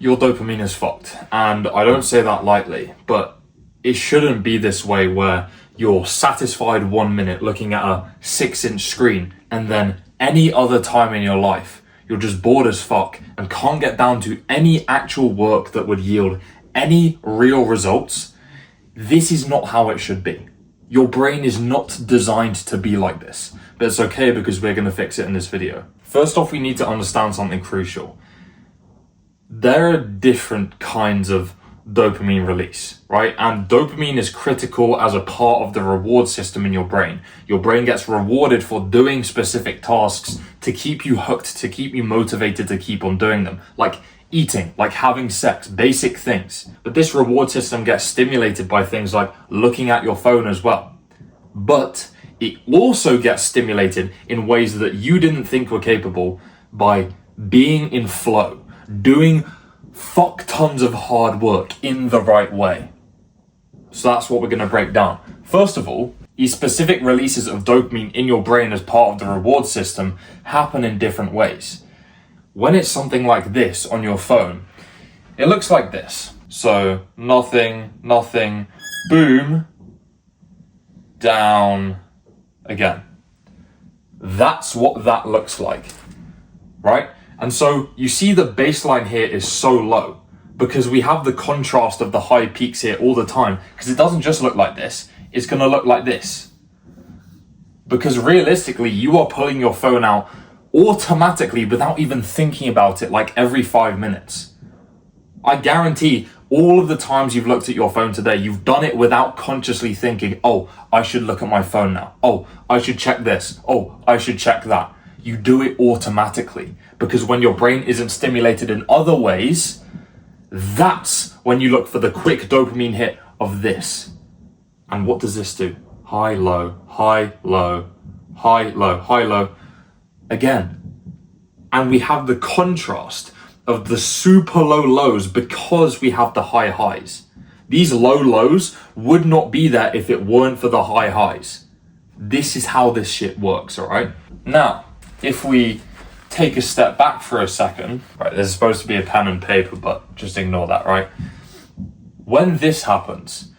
your dopamine is fucked. And I don't say that lightly, but it shouldn't be this way where you're satisfied 1 minute looking at a 6-inch screen and then any other time in your life, you're just bored as fuck and can't get down to any actual work that would yield any real results. This is not how it should be. Your brain is not designed to be like this, but it's okay because we're going to fix it in this video. First off, we need to understand something crucial. There are different kinds of dopamine release, right? And dopamine is critical as a part of the reward system in your brain. Your brain gets rewarded for doing specific tasks to keep you hooked, to keep you motivated to keep on doing them, like eating, like having sex, basic things. But this reward system gets stimulated by things like looking at your phone as well. But it also gets stimulated in ways that you didn't think were capable by being in flow, doing fuck tons of hard work in the right way. So that's what we're going to break down. First of all, these specific releases of dopamine in your brain as part of the reward system happen in different ways. When it's something like this on your phone, it looks like this. So nothing, boom, down, again. That's what that looks like, right? And so you see the baseline here is so low because we have the contrast of the high peaks here all the time, because it doesn't just look like this, it's going to look like this. Because realistically, you are pulling your phone out automatically without even thinking about it, like every 5 minutes. I guarantee all of the times you've looked at your phone today, you've done it without consciously thinking, oh, I should look at my phone now. Oh, I should check this. Oh, I should check that. You do it automatically because when your brain isn't stimulated in other ways, that's when you look for the quick dopamine hit of this. And what does this do? High, low, high, low, high, low, high, low. Again. And we have the contrast of the super low lows because we have the high highs. These low lows would not be there if it weren't for the high highs. This is how this shit works, all right? Now, if we take a step back for a second, right, there's supposed to be a pen and paper, but just ignore that, right? When this happens,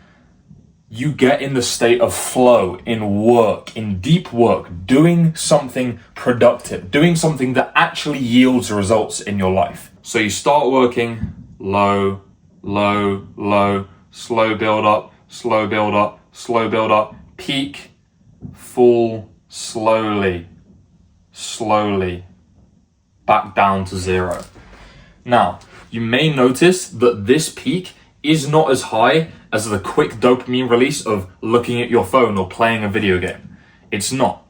you get in the state of flow, in work, in deep work, doing something productive, doing something that actually yields results in your life. So you start working low, low, low, slow build up, slow build up, slow build up, peak, fall, slowly, back down to zero. Now, you may notice that this peak is not as high as the quick dopamine release of looking at your phone or playing a video game. It's not.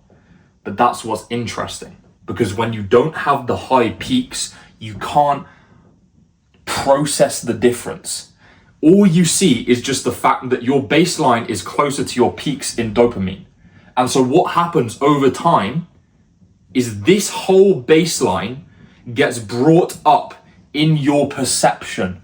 But that's what's interesting. Because when you don't have the high peaks, you can't process the difference. All you see is just the fact that your baseline is closer to your peaks in dopamine. And so what happens over time is this whole baseline gets brought up in your perception.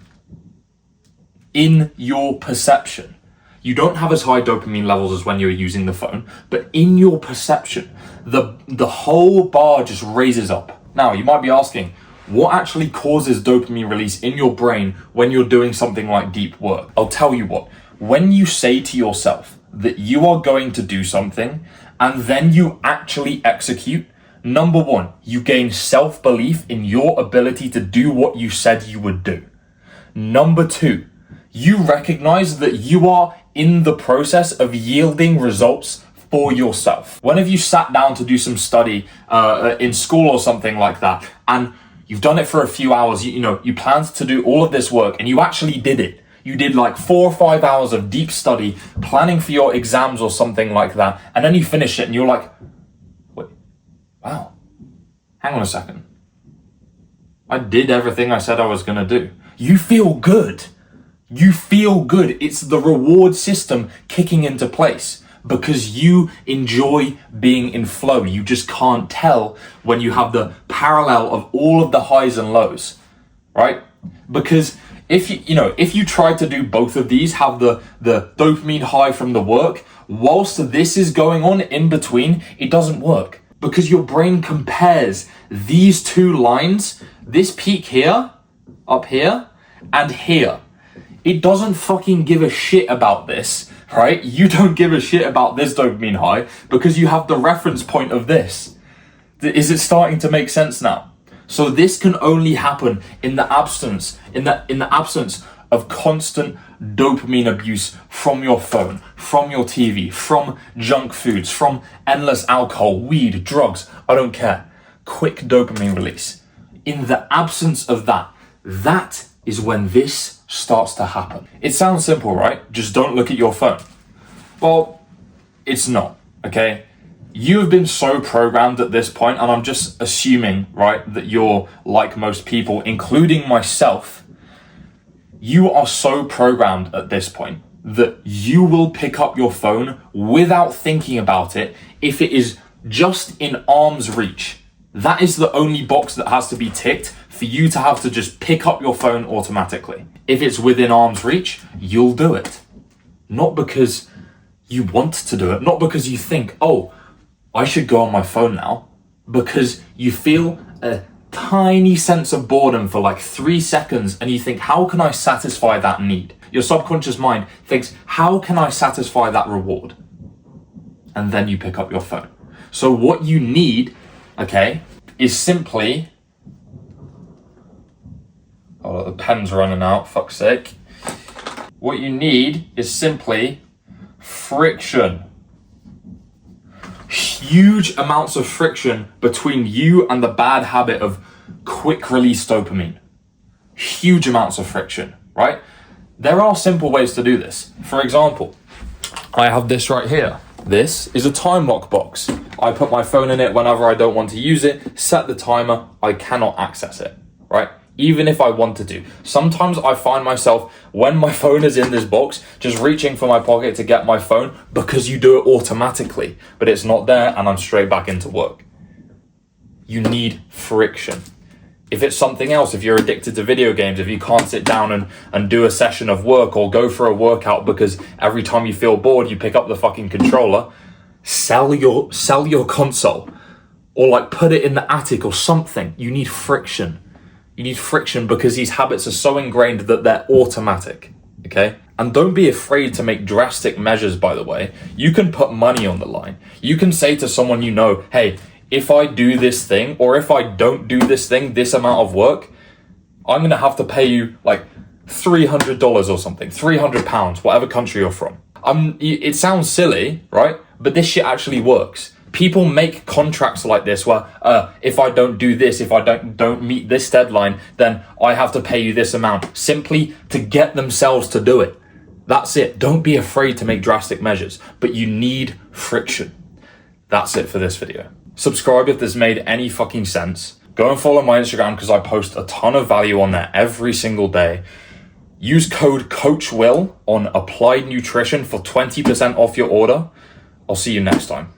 In your perception. You don't have as high dopamine levels as when you're using the phone, but in your perception, the whole bar just raises up. Now, you might be asking, what actually causes dopamine release in your brain when you're doing something like deep work? I'll tell you what, when you say to yourself that you are going to do something and then you actually execute, number one, you gain self-belief in your ability to do what you said you would do. Number two, you recognize that you are in the process of yielding results for yourself. When have you sat down to do some study in school or something like that, and you've done it for a few hours, you planned to do all of this work and you actually did it. You did like 4 or 5 hours of deep study, planning for your exams or something like that, and then you finish it and you're like, wait, wow, hang on a second. I did everything I said I was gonna do. You feel good. You feel good. It's the reward system kicking into place because you enjoy being in flow. You just can't tell when you have the parallel of all of the highs and lows, right? Because if you try to do both of these, have the dopamine high from the work, whilst this is going on in between, it doesn't work because your brain compares these two lines, this peak here, up here, And here, it doesn't fucking give a shit about this, right? You don't give a shit about this dopamine high because you have the reference point of this. Is it starting to make sense now? So this can only happen in the absence of constant dopamine abuse from your phone, from your TV, from junk foods, from endless alcohol, weed, drugs, I don't care. Quick dopamine release. In the absence of that, that is when this starts to happen. It sounds simple, right? Just don't look at your phone. Well, it's not, okay? You have been so programmed at this point, and I'm just assuming, right, that you're like most people, including myself. You are so programmed at this point that you will pick up your phone without thinking about it if it is just in arm's reach. That is the only box that has to be ticked for you to have to just pick up your phone automatically. If it's within arm's reach, you'll do it. Not because you want to do it, not because you think, oh, I should go on my phone now, because you feel a tiny sense of boredom for like 3 seconds and you think, how can I satisfy that need? Your subconscious mind thinks, how can I satisfy that reward? And then you pick up your phone. So what you need, okay, is simply, oh, the pen's running out, fuck's sake. What you need is simply friction. Huge amounts of friction between you and the bad habit of quick release dopamine. Huge amounts of friction, right? There are simple ways to do this. For example, I have this right here. This is a time lock box. I put my phone in it whenever I don't want to use it, set the timer, I cannot access it, right? Even if I wanted to. Sometimes I find myself, when my phone is in this box, just reaching for my pocket to get my phone because you do it automatically, but it's not there and I'm straight back into work. You need friction. If it's something else, if you're addicted to video games, if you can't sit down and do a session of work or go for a workout because every time you feel bored, you pick up the fucking controller, sell your console or like put it in the attic or something. You need friction. You need friction because these habits are so ingrained that they're automatic, okay? And don't be afraid to make drastic measures, by the way. You can put money on the line. You can say to someone you know, hey, if I do this thing or if I don't do this thing, this amount of work, I'm going to have to pay you like $300 or something, £300, whatever country you're from. It sounds silly, right? But this shit actually works. People make contracts like this where if I don't do this, if I don't meet this deadline, then I have to pay you this amount, simply to get themselves to do it. That's it. Don't be afraid to make drastic measures, but you need friction. That's it for this video. Subscribe if this made any fucking sense. Go and follow my Instagram because I post a ton of value on there every single day. Use code COACHWILL on Applied Nutrition for 20% off your order. I'll see you next time.